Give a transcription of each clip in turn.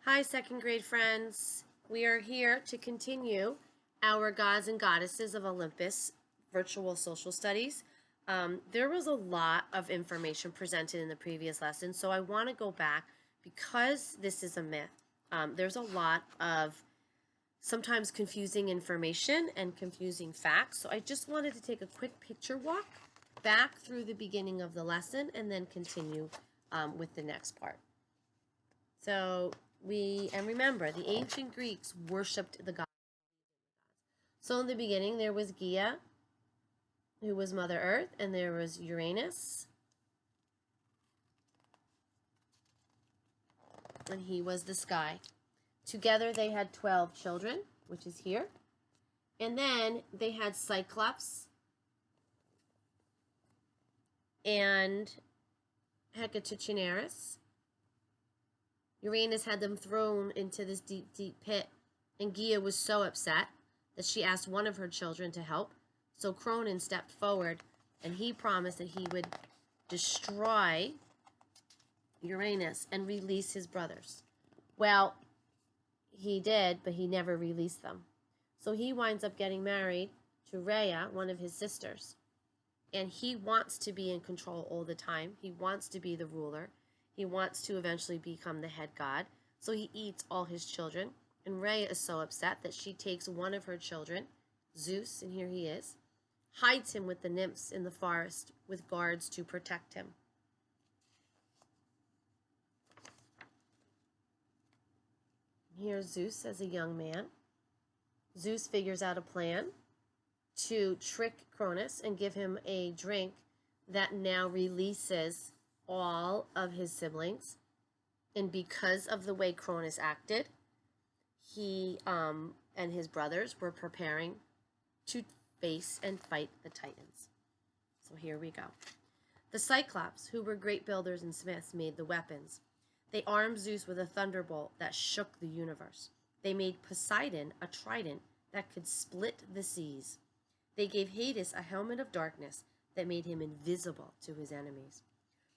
Hi, second grade friends. We are here to continue our Gods and Goddesses of Olympus virtual social studies. There was a lot of information presented in the previous lesson, so I want to go back because this is a myth. There's a lot of sometimes confusing information and confusing facts, so I just wanted to take a quick picture walk back through the beginning of the lesson and then continue with the next part. So remember, the ancient Greeks worshipped the gods. So in the beginning, there was Gaia, who was Mother Earth, and there was Uranus, and he was the sky. Together, they had 12 children, which is here. And then they had Cyclops and Hecatoncheirus. Uranus had them thrown into this deep, deep pit, and Gaia was so upset that she asked one of her children to help. So Cronin stepped forward, and he promised that he would destroy Uranus and release his brothers. Well, he did, but he never released them. So he winds up getting married to Rhea, one of his sisters. And he wants to be in control all the time. He wants to be the ruler. He wants to eventually become the head god. So he eats all his children. And Rhea is so upset that she takes one of her children, Zeus, and here he is, hides him with the nymphs in the forest with guards to protect him. Here's Zeus as a young man. Zeus figures out a plan to trick Cronus and give him a drink that now releases all of his siblings. And because of the way Cronus acted, he and his brothers were preparing to face and fight the Titans. So here we go. The Cyclops, who were great builders and smiths, made the weapons. They armed Zeus with a thunderbolt that shook the universe. They made Poseidon a trident that could split the seas. They gave Hades a helmet of darkness that made him invisible to his enemies.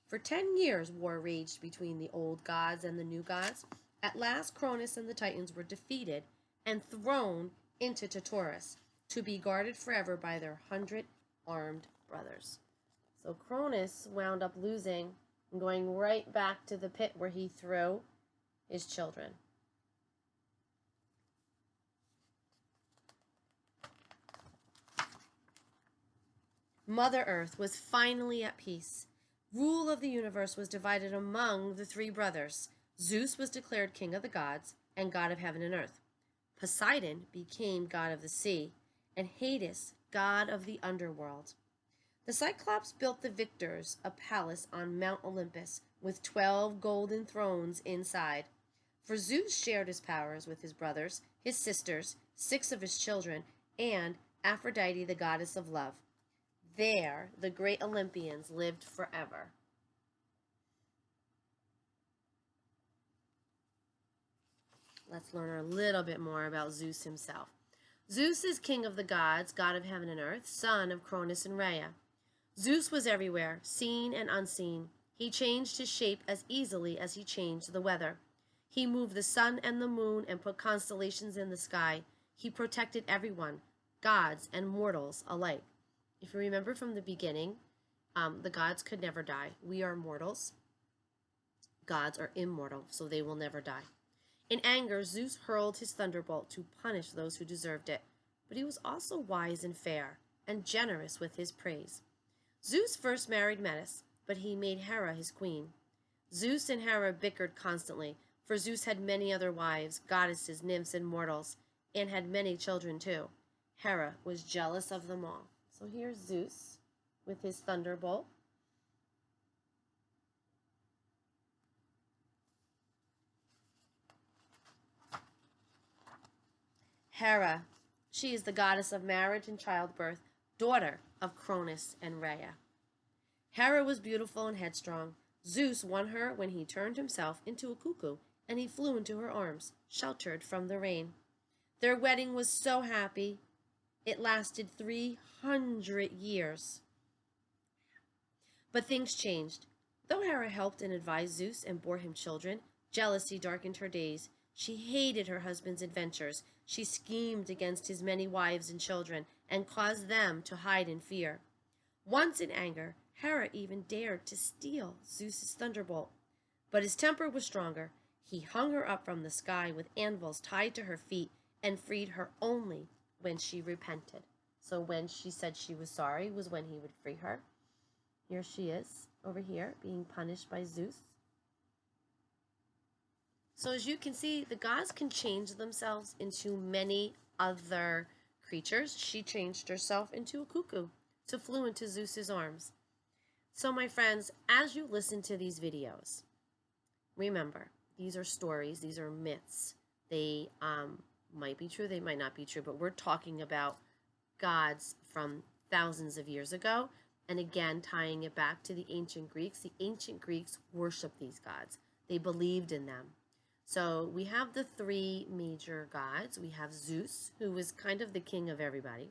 For 10 years, war raged between the old gods and the new gods. At last, Cronus and the Titans were defeated and thrown into Tartarus to be guarded forever by their 100 armed brothers. So Cronus wound up losing and going right back to the pit where he threw his children. Mother Earth was finally at peace. Rule of the universe was divided among the three brothers. Zeus was declared king of the gods and god of heaven and earth. Poseidon became god of the sea, and Hades, god of the underworld. The Cyclops built the victors a palace on Mount Olympus with 12 golden thrones inside. For Zeus shared his powers with his brothers, his sisters, 6 of his children, and Aphrodite, the goddess of love. There, the great Olympians lived forever. Let's learn a little bit more about Zeus himself. Zeus is king of the gods, god of heaven and earth, son of Cronus and Rhea. Zeus was everywhere, seen and unseen. He changed his shape as easily as he changed the weather. He moved the sun and the moon and put constellations in the sky. He protected everyone, gods and mortals alike. If you remember from the beginning, the gods could never die. We are mortals. Gods are immortal, so they will never die. In anger, Zeus hurled his thunderbolt to punish those who deserved it. But he was also wise and fair, and generous with his praise. Zeus first married Metis, but he made Hera his queen. Zeus and Hera bickered constantly, for Zeus had many other wives, goddesses, nymphs, and mortals, and had many children too. Hera was jealous of them all. So here's Zeus with his thunderbolt. Hera, she is the goddess of marriage and childbirth, daughter of Cronus and Rhea. Hera was beautiful and headstrong. Zeus won her when he turned himself into a cuckoo, and he flew into her arms, sheltered from the rain. Their wedding was so happy. It lasted 300 years. But things changed. Though Hera helped and advised Zeus and bore him children, jealousy darkened her days. She hated her husband's adventures. She schemed against his many wives and children and caused them to hide in fear. Once in anger, Hera even dared to steal Zeus's thunderbolt. But his temper was stronger. He hung her up from the sky with anvils tied to her feet and freed her only when she repented. So when she said she was sorry was when he would free her. Here she is over here being punished by Zeus. So as you can see, the gods can change themselves into many other creatures. She changed herself into a cuckoo to flew into Zeus's arms. So my friends, as you listen to these videos, remember, these are stories, these are myths. They might be true, they might not be true, but we're talking about gods from thousands of years ago. And again, tying it back to the ancient Greeks worshiped these gods. They believed in them. So we have the three major gods. We have Zeus, who was kind of the king of everybody.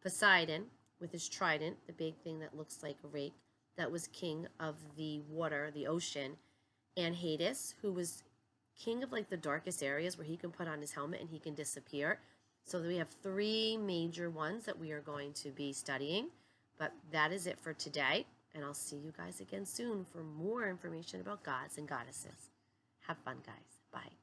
Poseidon, with his trident, the big thing that looks like a rake, that was king of the water, the ocean. And Hades, who was king of like the darkest areas where he can put on his helmet and he can disappear. So we have three major ones that we are going to be studying. But that is it for today. And I'll see you guys again soon for more information about gods and goddesses. Have fun, guys. Bye.